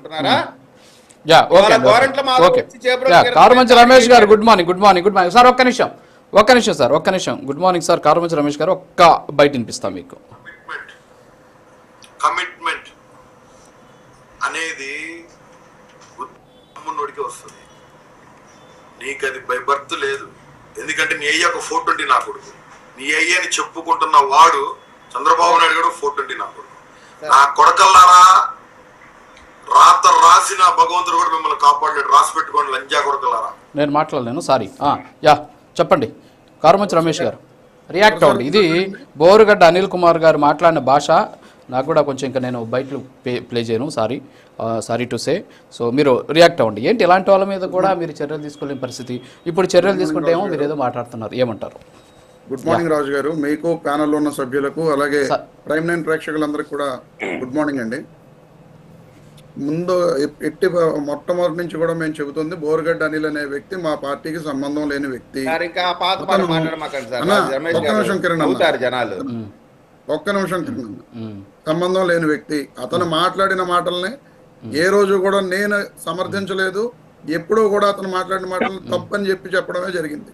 అనుకుంటున్నారా? Yeah okay okay yeah Karumanchi Ramesh గారు good morning sir. ఒక్క నిమిషం sir good morning sir. Karumanchi Ramesh గారు ఒక్క బయట వినిపిస్తాం మీకు. కమిట్మెంట్ అనేది అమ్మున్నోడికి వస్తుంది, నీకు అది బై బర్త్ లేదు. ఎందుకంటే నీ అయ్య ఒక 420 నా కొడుకు, నీ అయ్యని చెప్పుకుంటున్న వాడు చంద్రబాబు నాయుడు గారు 420 నా కొడుకు. నా కొడకల్లారా, రాత రాసిన భగవంతుడు కూడా మిమ్మల్ని కాపాడలేడు. రాసి పెట్టుకోండి లంజా కొడకల్లారా. నేను మాట్లాడలేను సారీ. యా చెప్పండి కారుమంచి రమేష్ గారు, రియాక్ట్ అవ్వండి. ఇది బోరుగడ్డ అనిల్ కుమార్ గారు మాట్లాడిన భాష నాకు కూడా కొంచెం ఇంకా నేను బయట ప్లే చేయను, సారీ టు సే. సో మీరు రియాక్ట్ అవ్వండి. ఏంటి ఇలాంటి వాళ్ళ మీద కూడా మీరు చర్యలు తీసుకోలేని పరిస్థితి, ఇప్పుడు చర్యలు తీసుకుంటే ఏమో మీరు ఏదో మాట్లాడుతున్నారు, ఏమంటారు? గుడ్ మార్నింగ్ రాజు గారు, మీకు ప్యానల్లో ఉన్న సభ్యులకు అలాగే ప్రైమ్ 9 ప్రేక్షకులందరికీ కూడా గుడ్ మార్నింగ్ అండి. ముందు మొట్టమొదటి నుంచి కూడా మేము చెబుతుంది, బోరుగడ్డ అనిల్ అనే వ్యక్తి మా పార్టీకి సంబంధం లేని వ్యక్తి. ఒక్క నిమిషం కిరణ్, సంబంధం లేని వ్యక్తి. అతను మాట్లాడిన మాటల్ని ఏ రోజు కూడా నేను సమర్థించలేదు. ఎప్పుడూ కూడా అతను మాట్లాడిన మాటలు తప్పని చెప్పడమే జరిగింది.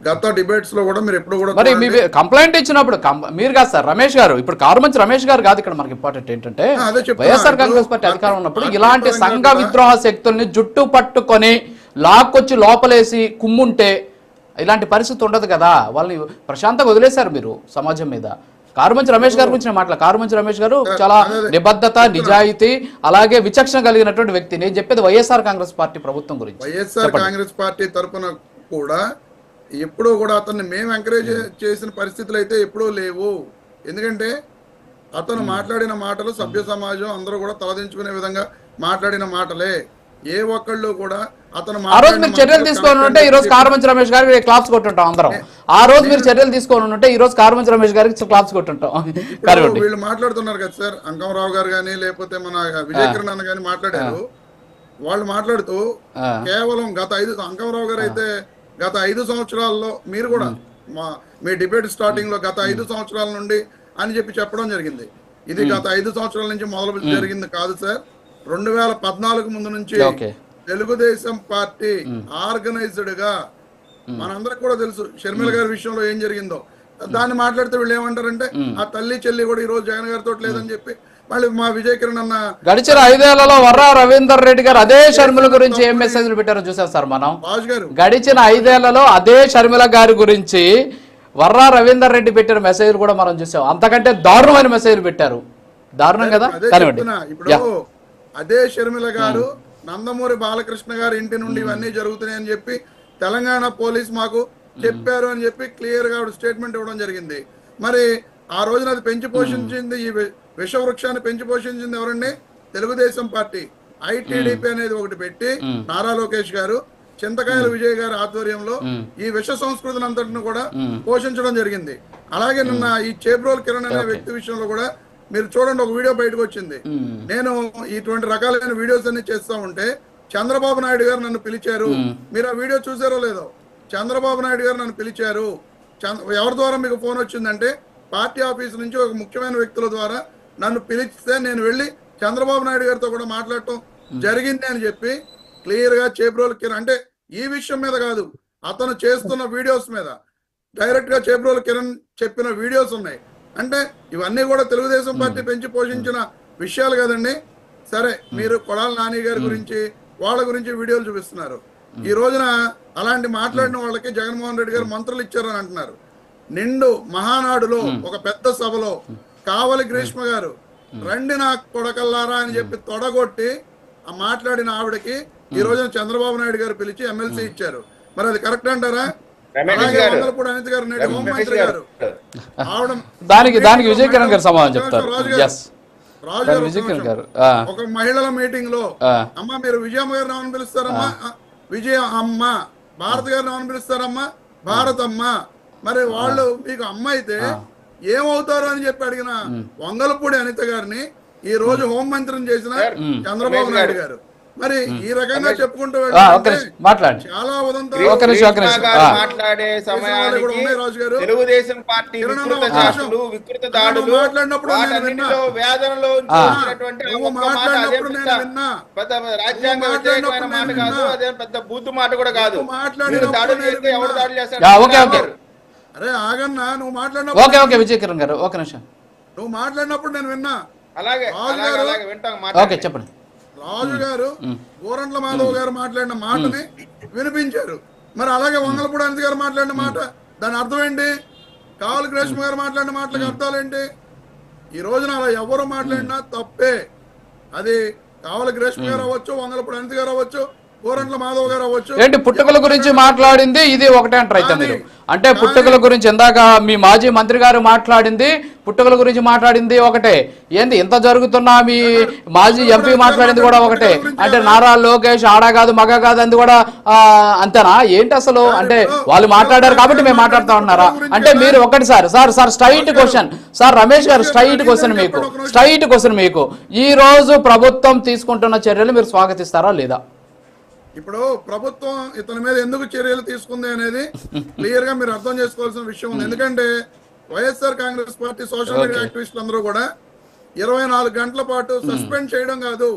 గత డిబేట్స్ లో కూడా మీరు ఎప్పుడు కూడా మరి కంప్లైంట్ ఇచ్చినప్పుడు మీరు కాదు సార్ రమేష్ గారు, ఇప్పుడు కారుమంచి రమేష్ గారు కాదు ఇక్కడ మనకి ఇంపార్టెంట్ ఏంటంటే, వైఎస్ఆర్ కాంగ్రెస్ పార్టీ అధికారం ఉన్నప్పుడు ఇలాంటి సంఘ విద్రోహ శక్తుల్ని జుట్టు పట్టుకొని లాక్కొచ్చి లోపలేసి కుమ్ముంటే ఇలాంటి పరిస్థితి ఉండదు కదా. వాళ్ళని ప్రశాంతంగా వదిలేశారు మీరు సమాజం మీద. కారుమంచి రమేష్ గారి గురించి మాట్లాడారు. కారుమంచి రమేష్ గారు చాలా నిబద్ధత, నిజాయితీ, అలాగే విచక్షణ కలిగినటువంటి వ్యక్తి. నేను చెప్పేది వైఎస్ఆర్ కాంగ్రెస్ పార్టీ ప్రభుత్వం గురించి. వైఎస్ఆర్ కాంగ్రెస్ పార్టీ తరఫున కూడా ఎప్పుడూ కూడా అతన్ని మేము ఎంకరేజ్ చేసిన పరిస్థితులు అయితే ఎప్పుడూ లేవు. ఎందుకంటే అతను మాట్లాడిన మాటలు సభ్య సమాజం అందరూ కూడా తలదించుకునే విధంగా మాట్లాడిన మాటలే. ఏ ఒక్కళ్ళు కూడా అతను ఆ రోజు మీరు చర్యలు తీసుకోని ఉంటే ఈ రోజు కారుమంచి రమేష్ గారికి క్లాప్స్ కొట్టుంటాం అందరం. ఆ రోజు మీరు చర్యలు తీసుకోని ఉంటే ఈ రోజు కారుమంచి రమేష్ గారికి క్లాప్స్ కొట్టుంటాం. వీళ్ళు మాట్లాడుతున్నారు కదా సార్, అంకమరావు గారు కానీ లేకపోతే మన విజయకిరణ్ అన్న కానీ మాట్లాడారు. వాళ్ళు మాట్లాడుతూ కేవలం అంకమరావు గారు అయితే గత 5 సంవత్సరాల్లో మీరు కూడా మీ డిబేట్ స్టార్టింగ్ లో గత 5 సంవత్సరాల నుండి అని చెప్పడం జరిగింది. ఇది గత 5 సంవత్సరాల నుంచి మొదలు జరిగింది కాదు సార్. 2014 ముందు నుంచి తెలుగుదేశం పార్టీ ఆర్గనైజ్డ్ గా మనందరికి కూడా తెలుసు షర్మిల గారి విషయంలో ఏం జరిగిందో. దాన్ని మాట్లాడితే వీళ్ళు ఏమంటారంటే ఆ తల్లి చెల్లి కూడా ఈ రోజు జగన్ గారితో లేదని చెప్పి మళ్ళీ మా విజయ్ కిరణ్ అన్న గడిచిన 5 ఏళ్లలో వర్రా రవీందర్ రెడ్డి గారు అదే షర్మిల గురించి ఏం మెసేజ్లు పెట్టారో చూసారు సార్ మనం. గడిచిన 5 ఏళ్లలో అదే షర్మిల గారి గురించి వర్రా రవీందర్ రెడ్డి పెట్టిన మెసేజ్లు కూడా మనం చూసాం. అంతకంటే దారుణమైన మెసేజ్లు పెట్టారు. దారుణం కదా. ఇప్పుడు అదే షర్మిల గారు నందమూరి బాలకృష్ణ గారి ఇంటి నుండి ఇవన్నీ జరుగుతున్నాయని చెప్పి తెలంగాణ పోలీస్ మాకు చెప్పారు అని చెప్పి క్లియర్ గా స్టేట్మెంట్ ఇవ్వడం జరిగింది. మరి ఆ రోజున అది పెంచి పోషించింది, ఈ విషవృక్షాన్ని పెంచి పోషించింది ఎవరండి? తెలుగుదేశం పార్టీ. ఐటీడీపీ అనేది ఒకటి పెట్టి నారా లోకేష్ గారు, చింతకాయల విజయ్ గారి ఆధ్వర్యంలో ఈ విష సంస్కృతిని అంతటిని కూడా పోషించడం జరిగింది. అలాగే నిన్న ఈ చేబ్రోల్ కిరణ్ అనే వ్యక్తి విషయంలో కూడా మీరు చూడండి, ఒక వీడియో బయటకు వచ్చింది. నేను ఇటువంటి రకాలైన వీడియోస్ అన్ని చేస్తా ఉంటే చంద్రబాబు నాయుడు గారు నన్ను పిలిచారు. మీరు ఆ వీడియో చూసారో లేదో? చంద్రబాబు నాయుడు గారు నన్ను పిలిచారు. ఎవరి ద్వారా మీకు ఫోన్ వచ్చిందంటే పార్టీ ఆఫీస్ నుంచి ఒక ముఖ్యమైన వ్యక్తుల ద్వారా నన్ను పిలిస్తే నేను వెళ్ళి చంద్రబాబు నాయుడు గారితో కూడా మాట్లాడటం జరిగింది అని చెప్పి క్లియర్ గా చేబ్రోల్ కిరణ్, అంటే ఈ విషయం మీద కాదు, అతను చేస్తున్న వీడియోస్ మీద డైరెక్ట్ గా చేబ్రోల్ కిరణ్ చెప్పిన వీడియోస్ ఉన్నాయి. అంటే ఇవన్నీ కూడా తెలుగుదేశం పార్టీ పెంచి పోషించిన విషయాలు కదండి. సరే, మీరు కొడాల నాని గారి గురించి వాళ్ళ గురించి వీడియోలు చూపిస్తున్నారు. ఈ రోజున అలాంటి మాట్లాడిన వాళ్ళకి జగన్మోహన్ రెడ్డి గారు మంత్రులు ఇచ్చారని అంటున్నారు. నిండు మహానాడులో ఒక పెద్ద సభలో కావలి గ్రీష్మ గారు రండి నా కొడకల్లారా అని చెప్పి తొడగొట్టి ఆ మాట్లాడిన ఆవిడకి ఈ రోజున చంద్రబాబు నాయుడు గారు పిలిచి ఎమ్మెల్సీ ఇచ్చారు. మరి అది కరెక్ట్ అంటారా? వంగలపూడి అనిత గారు నేటి హోంమంత్రి గారు దానికి విజయ్ కిరణ్ గారు సమాధానం చెప్తారు. ఒక మహిళల మీటింగ్ లో అమ్మ మీరు విజయమ్మ గారిని ఏమని పిలుస్తారమ్మా? విజయ అమ్మ. భారత్ గారిని ఏమని పిలుస్తారమ్మా? భారత్ అమ్మ. మరి వాళ్ళు మీకు అమ్మ అయితే ఏమవుతారు అని చెప్పి అడిగిన వంగలపూడి అనిత గారిని ఈ రోజు హోంమంత్రిని చేసిన చంద్రబాబు నాయుడు గారు మరి ఈ రకంగా చెప్పుకుంటూ ఒక్క వెళ్తే నిమిషం మాట్లాడండి. చాలా ఒక్క నిమిషం, ఒక్క నిమిషం. మాట్లాడే సమయానికి తెలుగుదేశం పార్టీ వికృత చేష్టలు, వికృత దాడులు, వాటన్నిటిలో వేదనలో ఉంచినటువంటి ఒక్క మాట అదే పెద్ద రాజ్యాంగ వ్యతిరేకమైన మాట కాదు, అదే పెద్ద బూతు మాట కూడా కాదు. మీరు దాడులు చేస్తే ఎవరు దాడులు చేస్తారు? అరే ఆగన్నా, నువ్వు ఓకే మాట్లాడినప్పుడు ఓకే విజయ్ కిరణ్ గారు ఒక నిమిషం. నువ్వు మాట్లాడినప్పుడు నేను విన్నా. అలాగే వింటాం. ఓకే చెప్పండి. రాజు గారు గోరంట్ల మాధవ్ గారు మాట్లాడిన మాటని వినిపించారు. మరి అలాగే వంగలపూడి అనిత గారు మాట్లాడిన మాట, దాని అర్థం ఏంటి? కావలి గ్రేష్మ గారు మాట్లాడిన మాటలకు అర్థాలు ఏంటి? ఈ రోజున అలా ఎవరు మాట్లాడినా తప్పే. అది కావలి గ్రేష్మ గారు అవ్వచ్చు, వంగలపూడి అనిత గారు అవ్వచ్చు, గోరంట్ల మాధవ్ గారు అవ్వచ్చు. ఏంటి పుట్టుకల గురించి మాట్లాడింది ఇది ఒకటే అంటారు అయితే మీరు? అంటే పుట్టుకల గురించి ఇందాక మీ మాజీ మంత్రి గారు మాట్లాడింది, పుట్టుకల గురించి మాట్లాడింది ఒకటే. ఏంది ఇంత జరుగుతున్నా మీ మాజీ ఎంపీ మాట్లాడింది కూడా ఒకటే. అంటే నారా లోకేష్ ఆడ కాదు మగ కాదు అంది కూడా అంతేనా ఏంటి అసలు? అంటే వాళ్ళు మాట్లాడారు కాబట్టి మేము మాట్లాడుతూ ఉన్నారా? అంటే మీరు ఒకటి sir straight question sir, Ramesh గారు స్ట్రైట్ క్వశ్చన్ మీకు ఈ రోజు ప్రభుత్వం తీసుకుంటున్న చర్యలు మీరు స్వాగతిస్తారా లేదా? ఇప్పుడు ప్రభుత్వం ఇతని మీద ఎందుకు చర్యలు తీసుకుంది అనేది క్లియర్ గా మీరు అర్థం చేసుకోవాల్సిన విషయం ఉంది. ఎందుకంటే YSR Congress party social media యాక్టివిస్టులు అందరూ కూడా 24 గంటల పాటు సస్పెండ్ చేయడం కాదు,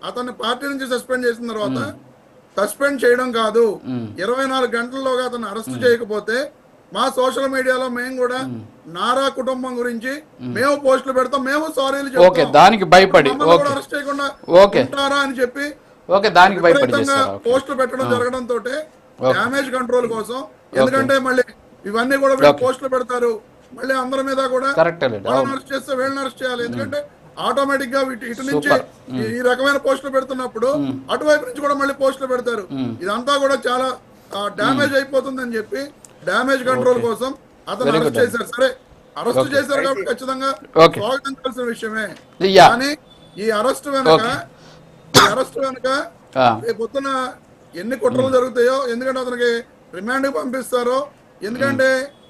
అతన్ని పార్టీ నుంచి సస్పెండ్ చేసిన తర్వాత సస్పెండ్ చేయడం కాదు, 24 గంటల్లోగా అతన్ని అరెస్ట్ చేయకపోతే మా సోషల్ మీడియాలో మేము కూడా నారా కుటుంబం గురించి మేము పోస్టులు పెడతాం, మేము సారీలు చెప్తాం, దానికి భయపడి అరెస్ట్ చేయకుండా ఉంటారా అని చెప్పి దానికి పోస్టులు పెట్టడం జరగడంతో డ్యామేజ్ కంట్రోల్ కోసం. ఎందుకంటే మళ్ళీ ఇవన్నీ కూడా పోస్టులు పెడతారు, మళ్ళీ అందరి మీద కూడా అరెస్ట్ చేస్తే వీళ్ళని అరెస్ట్ చేయాలి. ఎందుకంటే ఆటోమేటిక్ గా ఇటు నుంచి ఈ రకమైన పోస్టులు పెడుతున్నప్పుడు అటువైపు నుంచి కూడా మళ్ళీ పోస్టులు పెడతారు. ఇదంతా కూడా చాలా డ్యామేజ్ అయిపోతుంది అని చెప్పి డ్యామేజ్ కంట్రోల్ కోసం అతను అరెస్ట్ చేశారు. సరే అరెస్ట్ చేశారు కాబట్టి ఖచ్చితంగా స్వాగతించాల్సిన విషయమే. కానీ ఈ అరెస్ట్ వెనక పొద్దున ఎన్ని కుట్రలు జరుగుతాయో, ఎందుకంటే అతనికి రిమాండ్ పంపిస్తారో, ఎందుకంటే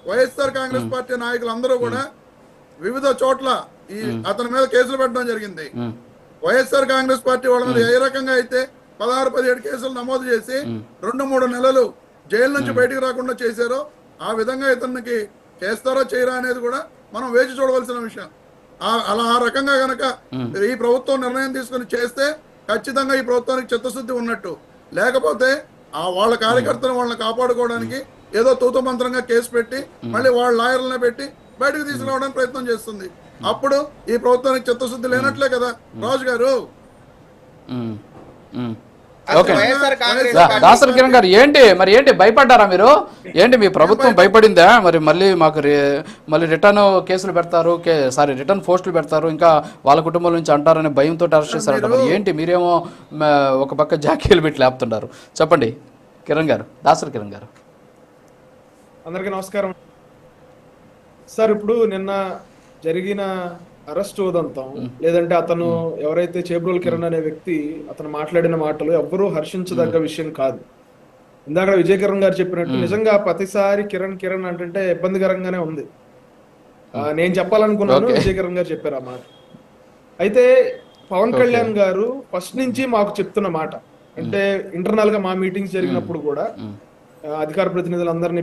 వైఎస్ఆర్ కాంగ్రెస్ పార్టీ నాయకులు అందరూ కూడా వివిధ చోట్ల ఈ అతని మీద కేసులు పెట్టడం జరిగింది. వైఎస్ఆర్ కాంగ్రెస్ పార్టీ వాళ్ళ మీద ఏ రకంగా అయితే 16-17 కేసులు నమోదు చేసి 2-3 నెలలు జైలు నుంచి బయటకు రాకుండా చేశారో, ఆ విధంగా ఇతనికి చేస్తారో చేయరా అనేది కూడా మనం వేచి చూడవలసిన విషయం. అలా ఆ రకంగా గనక ఈ ప్రభుత్వం నిర్ణయం తీసుకుని చేస్తే ఖచ్చితంగా ఈ ప్రభుత్వానికి చిత్తశుద్ధి ఉన్నట్టు. లేకపోతే వాళ్ళ కార్యకర్తలు వాళ్ళని కాపాడుకోవడానికి ఏదో తూతు మంత్రంగా కేసు పెట్టి మళ్ళీ వాళ్ళ లాయర్లనే పెట్టి బయటకు తీసుకురావడానికి ప్రయత్నం చేస్తుంది. అప్పుడు ఈ ప్రభుత్వానికి చిత్తశుద్ధి లేనట్లే కదా రాజు గారు. దాసరి కిరణ్ గారు ఏంటి భయపడ్డారా మీరు? ఏంటి మీ ప్రభుత్వం భయపడిందా? మరి మళ్ళీ మాకు మళ్ళీ రిటర్న్ కేసులు పెడతారు, రిటర్న్ పోస్టులు పెడతారు, ఇంకా వాళ్ళ కుటుంబం నుంచి అంటారనే భయంతో అరెస్ట్ చేశారంట. మరి ఏంటి మీరేమో ఒక పక్క జాకీలు పెట్టి లేపుతున్నారు? చెప్పండి కిరణ్ గారు, దాసరి కిరణ్ గారు. అందరికీ నమస్కారం సార్. ఇప్పుడు నిన్న జరిగిన అరెస్ట్ ఉదంతం, లేదంటే అతను ఎవరైతే చేబ్రోలు కిరణ్ అనే వ్యక్తి అతను మాట్లాడిన మాటలు ఎవ్వరూ హర్షించదగ్గ విషయం కాదు. ఇందాక విజయ్ కిరణ్ గారు చెప్పినట్టు నిజంగా ప్రతిసారి కిరణ్ అంటే ఇబ్బందికరంగానే ఉంది. నేను చెప్పాలనుకున్నాను, విజయ్ కిరణ్ గారు చెప్పారు ఆ మాట. అయితే పవన్ కళ్యాణ్ గారు ఫస్ట్ నుంచి మాకు చెప్తున్న మాట, అంటే ఇంటర్నల్ గా మా మీటింగ్స్ జరిగినప్పుడు కూడా అధికార ప్రతినిధులందరినీ